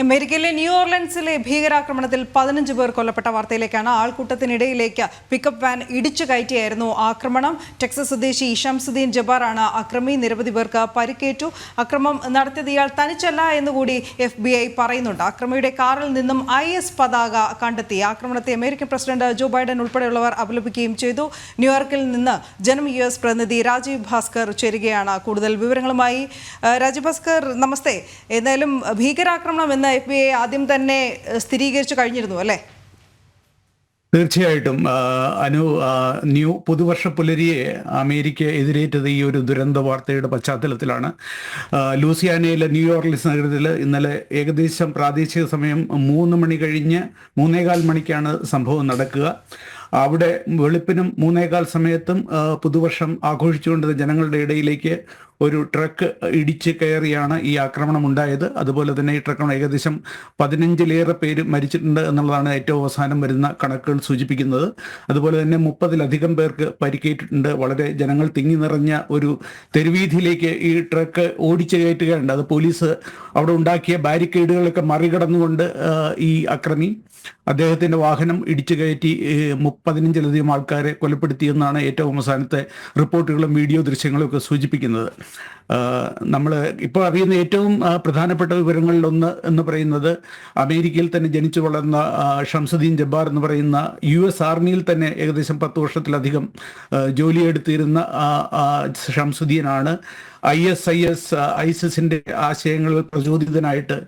അമേരിക്കയിലെ ന്യൂ ഓർലൻസിലെ ഭീകരാക്രമണത്തിൽ 15 പേർ കൊല്ലപ്പെട്ട വാർത്തയിലേക്കാണ്. ആൾക്കൂട്ടത്തിനിടയിലേക്ക് പിക്കപ്പ് വാൻ ഇടിച്ചു കയറ്റിയായിരുന്നു ആക്രമണം. ടെക്സസ് സ്വദേശി ഷംസുദ്ദീൻ ജബ്ബാറാണ് അക്രമി. നിരവധി പേർക്ക് പരിക്കേറ്റു. അക്രമം നടത്തിയത് ഇയാൾ തനിച്ചല്ല എന്നുകൂടി FBI പറയുന്നുണ്ട്. അക്രമിയുടെ കാറിൽ നിന്നും IS പതാക കണ്ടെത്തി. ആക്രമണത്തെ അമേരിക്കൻ പ്രസിഡന്റ് ജോ ബൈഡൻ ഉൾപ്പെടെയുള്ളവർ അപലപിക്കുകയും ചെയ്തു. ന്യൂയോർക്കിൽ നിന്ന് ജനം US പ്രതിനിധി രാജീവ് ഭാസ്കർ ചേരുകയാണ് കൂടുതൽ വിവരങ്ങളുമായി. രാജീവ് ഭാസ്കർ, നമസ്തേ. എന്തായാലും ഭീകരാക്രമണം FBI ആദ്യം തന്നെ സ്ഥിരീകരിച്ചു കഴിഞ്ഞിരുന്നു അല്ലേ? തീർച്ചയായിട്ടും പുതുവർഷ പുലരിയെ അമേരിക്ക എതിരേറ്റത് ഈ ഒരു ദുരന്ത വാർത്തയുടെ പശ്ചാത്തലത്തിലാണ്. ലൂസിയാനയിലെ ന്യൂ ഓർലൻസ് നഗരത്തിൽ ഇന്നലെ ഏകദേശം പ്രാദേശിക സമയം 3 മണി കഴിഞ്ഞ് 3:15 മണിക്കാണ് സംഭവം നടക്കുക. അവിടെ വെളുപ്പിനും 3:15 സമയത്തും പുതുവർഷം ആഘോഷിച്ചുകൊണ്ട് ജനങ്ങളുടെ ഇടയിലേക്ക് ഒരു ട്രക്ക് ഇടിച്ച് കയറിയാണ് ഈ ആക്രമണം ഉണ്ടായത്. അതുപോലെ തന്നെ ഈ ട്രക്ക് ഏകദേശം 15-ലേറെ പേര് മരിച്ചിട്ടുണ്ട് എന്നുള്ളതാണ് ഏറ്റവും അവസാനം വരുന്ന കണക്കുകൾ സൂചിപ്പിക്കുന്നത്. അതുപോലെ തന്നെ 30-ലധികം പേർക്ക് പരിക്കേറ്റിട്ടുണ്ട്. വളരെ ജനങ്ങൾ തിങ്ങി നിറഞ്ഞ ഒരു തെരുവീഥിയിലേക്ക് ഈ ട്രക്ക് ഓടിച്ചു കയറ്റുകയുണ്ട്. അത് പോലീസ് അവിടെ ഉണ്ടാക്കിയ ബാരിക്കേഡുകളൊക്കെ മറികടന്നുകൊണ്ട് ഈ അക്രമി അദ്ദേഹത്തിൻ്റെ വാഹനം ഇടിച്ചു കയറ്റി 15-ലധികം ആൾക്കാരെ കൊലപ്പെടുത്തിയെന്നാണ് ഏറ്റവും അവസാനത്തെ റിപ്പോർട്ടുകളും വീഡിയോ ദൃശ്യങ്ങളും ഒക്കെ സൂചിപ്പിക്കുന്നത്. നമ്മൾ ഇപ്പോൾ അറിയുന്ന ഏറ്റവും പ്രധാനപ്പെട്ട വിവരങ്ങളിലൊന്ന് എന്ന് പറയുന്നത് അമേരിക്കയിൽ തന്നെ ജനിച്ചു വളർന്ന ഷംസുദ്ദീൻ ജബ്ബാർ എന്ന് പറയുന്ന US ആർമിയിൽ തന്നെ ഏകദേശം 10 വർഷത്തിലധികം ജോലിയെടുത്തിരുന്ന ഷംസുദ്ദീനാണ് ISISിൻ്റെ ആശയങ്ങളിൽ പ്രചോദിതനായിട്ട്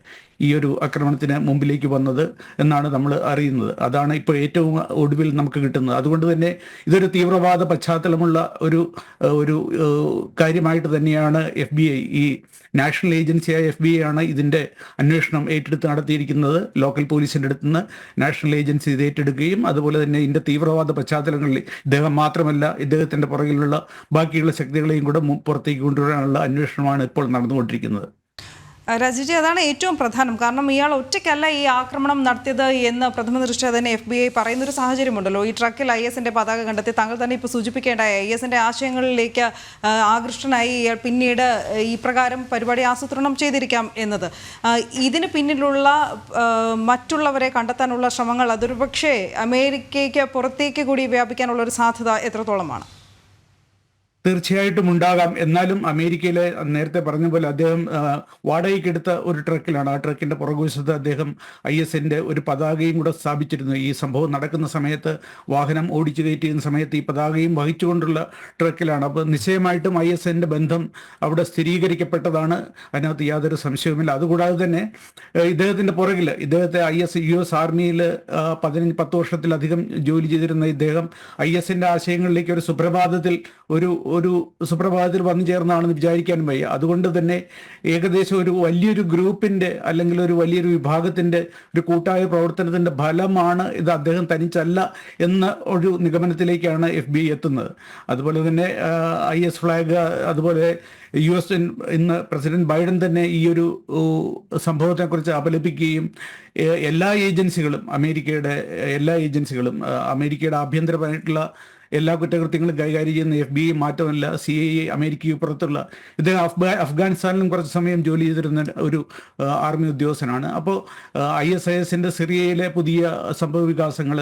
ഈ ഒരു ആക്രമണത്തിന് മുമ്പിലേക്ക് വന്നത് എന്നാണ് നമ്മൾ അറിയുന്നത്. അതാണ് ഇപ്പോൾ ഏറ്റവും ഒടുവിൽ നമുക്ക് കിട്ടുന്നത്. അതുകൊണ്ട് തന്നെ ഇതൊരു തീവ്രവാദ പശ്ചാത്തലമുള്ള ഒരു കാര്യമായിട്ട് തന്നെയാണ് FBI, ഈ നാഷണൽ ഏജൻസിയായ FBI ആണ് ഇതിൻ്റെ അന്വേഷണം ഏറ്റെടുത്ത് നടത്തിയിരിക്കുന്നത്. ലോക്കൽ പോലീസിൻ്റെ അടുത്ത് നിന്ന് നാഷണൽ ഏജൻസി ഇത് ഏറ്റെടുക്കുകയും അതുപോലെ തന്നെ ഇതിൻ്റെ തീവ്രവാദ പശ്ചാത്തലങ്ങളിൽ ഇദ്ദേഹം മാത്രമല്ല ഇദ്ദേഹത്തിൻ്റെ പുറകിലുള്ള ബാക്കിയുള്ള ശക്തികളെയും കൂടെ പുറത്തേക്ക് കൊണ്ടുവരാനുള്ള അന്വേഷണമാണ് ഇപ്പോൾ നടന്നുകൊണ്ടിരിക്കുന്നത്. രാജീവ്ജി, അതാണ് ഏറ്റവും പ്രധാനം. കാരണം ഇയാൾ ഒറ്റയ്ക്കല്ല ഈ ആക്രമണം നടത്തിയത് എന്ന് പ്രഥമ ദൃഷ്ട്യാ തന്നെ FBI പറയുന്നൊരു സാഹചര്യമുണ്ടല്ലോ. ഈ ട്രക്കിൽ ISന്റെ പതാക കണ്ടെത്തി. താങ്കൾ തന്നെ ഇപ്പോൾ സൂചിപ്പിക്കേണ്ടായ ISന്റെ ആശയങ്ങളിലേക്ക് ആകൃഷ്ടനായി ഇയാൾ പിന്നീട് ഈ പ്രകാരം പരിപാടി ആസൂത്രണം ചെയ്തിരിക്കാം എന്നത്. ഇതിന് പിന്നിലുള്ള മറ്റുള്ളവരെ കണ്ടെത്താനുള്ള ശ്രമങ്ങൾ അതൊരു പക്ഷേ അമേരിക്കയ്ക്ക് പുറത്തേക്ക് കൂടി വ്യാപിക്കാനുള്ള ഒരു സാധ്യത എത്രത്തോളമാണ്? തീർച്ചയായിട്ടും ഉണ്ടാകാം. എന്നാലും അമേരിക്കയിലെ നേരത്തെ പറഞ്ഞ പോലെ അദ്ദേഹം വാടകയ്ക്കെടുത്ത ഒരു ട്രക്കിലാണ്. ആ ട്രക്കിൻ്റെ പുറകുവശത്ത് അദ്ദേഹം ISന്റെ ഒരു പതാകയും കൂടെ സ്ഥാപിച്ചിരുന്നു. ഈ സംഭവം നടക്കുന്ന സമയത്ത് വാഹനം ഓടിച്ചു കയറ്റിയ സമയത്ത് ഈ പതാകയും വഹിച്ചുകൊണ്ടുള്ള ട്രക്കിലാണ്. അപ്പോൾ നിശ്ചയമായിട്ടും ISന്റെ ബന്ധം അവിടെ സ്ഥിരീകരിക്കപ്പെട്ടതാണ്. അതിനകത്ത് യാതൊരു സംശയവുമില്ല. അതുകൂടാതെ തന്നെ ഇദ്ദേഹത്തിൻ്റെ പുറകിൽ ഇദ്ദേഹത്തെ US ആർമിയിൽ 10 വർഷത്തിലധികം ജോലി ചെയ്തിരുന്ന ഇദ്ദേഹം ISന്റെ ആശയങ്ങളിലേക്ക് ഒരു സുപ്രഭാതത്തിൽ വന്നു ചേർന്നാണെന്ന് വിചാരിക്കാനും വയ്യ. അതുകൊണ്ട് തന്നെ ഏകദേശം ഒരു വലിയൊരു ഗ്രൂപ്പിൻ്റെ അല്ലെങ്കിൽ ഒരു വലിയൊരു വിഭാഗത്തിൻ്റെ ഒരു കൂട്ടായ പ്രവർത്തനത്തിൻ്റെ ഫലമാണ് ഇത്, അദ്ദേഹം തനിച്ചല്ല എന്ന ഒരു നിഗമനത്തിലേക്കാണ് FBI എത്തുന്നത്. അതുപോലെ തന്നെ IS ഫ്ലാഗ്, അതുപോലെ US ഇന്ന് പ്രസിഡന്റ് ബൈഡൻ തന്നെ ഈ ഒരു സംഭവത്തെക്കുറിച്ച് അപലപിക്കുകയും അമേരിക്കയുടെ ആഭ്യന്തരമായിട്ടുള്ള എല്ലാ കുറ്റകൃത്യങ്ങളും കൈകാര്യം ചെയ്യുന്ന FBI മാറ്റമല്ല CIA, അമേരിക്കയ്ക്ക് പുറത്തുള്ള ഇദ്ദേഹം അഫ്ഗാനിസ്ഥാനിലും കുറച്ച് സമയം ജോലി ചെയ്തിരുന്ന ഒരു ആർമി ഉദ്യോഗസ്ഥനാണ്. അപ്പോൾ ISISന്റെ സിറിയയിലെ പുതിയ സംഭവ വികാസങ്ങൾ,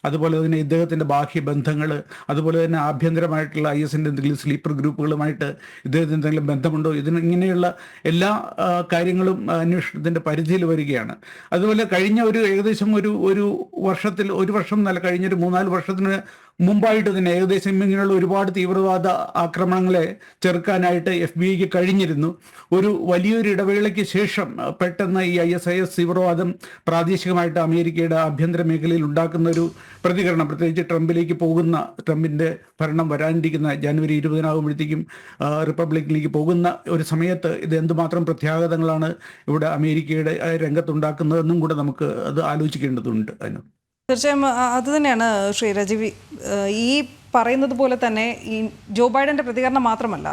അതുപോലെ തന്നെ ഇദ്ദേഹത്തിൻ്റെ ബാഹ്യ ബന്ധങ്ങൾ, അതുപോലെ തന്നെ ആഭ്യന്തരമായിട്ടുള്ള ISന്റെ എന്തെങ്കിലും സ്ലീപ്പർ ഗ്രൂപ്പുകളുമായിട്ട് ഇദ്ദേഹത്തിന് എന്തെങ്കിലും ബന്ധമുണ്ടോ, ഇങ്ങനെയുള്ള എല്ലാ കാര്യങ്ങളും അന്വേഷണത്തിൻ്റെ പരിധിയിൽ വരികയാണ്. അതുപോലെ കഴിഞ്ഞ ഏകദേശം ഒരു വർഷം എന്നല്ല, കഴിഞ്ഞൊരു 3-4 വർഷത്തിന് മുമ്പായിട്ട് തന്നെ ഏകദേശം ഇങ്ങനെയുള്ള ഒരുപാട് തീവ്രവാദ ആക്രമണങ്ങളെ ചെറുക്കാനായിട്ട് FBIക്ക് കഴിഞ്ഞിരുന്നു. ഒരു വലിയൊരു ഇടവേളയ്ക്ക് ശേഷം പെട്ടെന്ന് ഈ ISIS തീവ്രവാദം പ്രാദേശികമായിട്ട് അമേരിക്കയുടെ ആഭ്യന്തര മേഖലയിൽ ഉണ്ടാക്കുന്ന ഒരു പ്രതികരണം, പ്രത്യേകിച്ച് ട്രംപിൻ്റെ ഭരണം വരാനിരിക്കുന്ന ജനുവരി 20 റിപ്പബ്ലിക്കിലേക്ക് പോകുന്ന ഒരു സമയത്ത് ഇത് എന്തുമാത്രം പ്രത്യാഘാതങ്ങളാണ് ഇവിടെ അമേരിക്കയുടെ രംഗത്തുണ്ടാക്കുന്നതെന്നും കൂടെ നമുക്ക് അത് ആലോചിക്കേണ്ടതുണ്ട്. തീർച്ചയായും അതുതന്നെയാണ് ശ്രീ രാജീവ്. ഈ പറയുന്നത് പോലെ തന്നെ ഈ ജോ ബൈഡന്റെ പ്രതികരണം മാത്രമല്ല,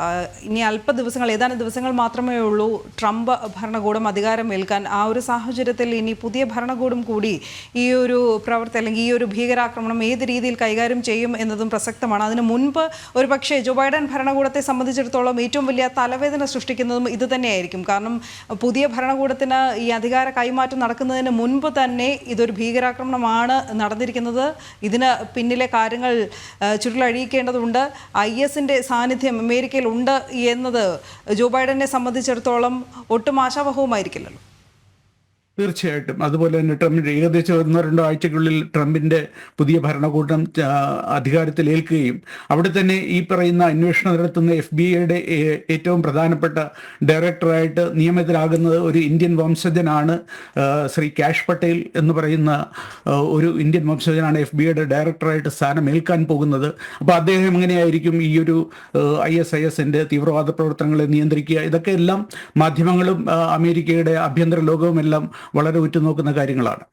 ഇനി ഏതാനും ദിവസങ്ങൾ മാത്രമേ ഉള്ളൂ ട്രംപ് ഭരണകൂടം അധികാരമേൽക്കാൻ. ആ ഒരു സാഹചര്യത്തിൽ ഇനി പുതിയ ഭരണകൂടം കൂടി ഈ ഒരു പ്രവൃത്തി അല്ലെങ്കിൽ ഈ ഒരു ഭീകരാക്രമണം ഏത് രീതിയിൽ കൈകാര്യം ചെയ്യും എന്നതും പ്രസക്തമാണ്. അതിനു മുൻപ് ഒരു പക്ഷേ ജോ ബൈഡൻ ഭരണകൂടത്തെ സംബന്ധിച്ചിടത്തോളം ഏറ്റവും വലിയ തലവേദന സൃഷ്ടിക്കുന്നതും ഇത് തന്നെയായിരിക്കും. കാരണം പുതിയ ഭരണകൂടത്തിന് ഈ അധികാര കൈമാറ്റം നടക്കുന്നതിന് മുൻപ് തന്നെ ഇതൊരു ഭീകരാക്രമണമാണ് നടന്നിരിക്കുന്നത്. ഇതിന് പിന്നിലെ കാര്യങ്ങൾ ചുരുളഴിയിക്കേണ്ടതുണ്ട്. IS-ന്റെ സാന്നിധ്യം അമേരിക്കയിൽ ഉണ്ട് എന്നത് ജോ ബൈഡനെ സംബന്ധിച്ചിടത്തോളം ഒട്ടും ആശാവഹവുമായിരിക്കില്ലല്ലോ. തീർച്ചയായിട്ടും. അതുപോലെ തന്നെ ട്രംപിൻ്റെ ഏകദേശം 1-2 ആഴ്ചക്കുള്ളിൽ ട്രംപിൻ്റെ പുതിയ ഭരണകൂടം അധികാരത്തിൽ ഏൽക്കുകയും അവിടെ തന്നെ ഈ പറയുന്ന അന്വേഷണം നടത്തുന്ന FBI-യുടെ ഏറ്റവും പ്രധാനപ്പെട്ട ഡയറക്ടറായിട്ട് നിയമിതരാകുന്നത് ഒരു ഇന്ത്യൻ വംശജനാണ്. ശ്രീ കാഷ് പട്ടേൽ എന്ന് പറയുന്ന ഒരു ഇന്ത്യൻ വംശജനാണ് FBI-യുടെ ഡയറക്ടറായിട്ട് സ്ഥാനമേൽക്കാൻ പോകുന്നത്. അപ്പോൾ അദ്ദേഹം എങ്ങനെയായിരിക്കും ഈ ഒരു ISIS-ന്റെ തീവ്രവാദ പ്രവർത്തനങ്ങളെ നിയന്ത്രിക്കുക? ഇതൊക്കെ എല്ലാം മാധ്യമങ്ങളും അമേരിക്കയുടെ ആഭ്യന്തര ലോകവുമെല്ലാം വളരെ ഉറ്റുനോക്കുന്ന കാര്യങ്ങളാണ്.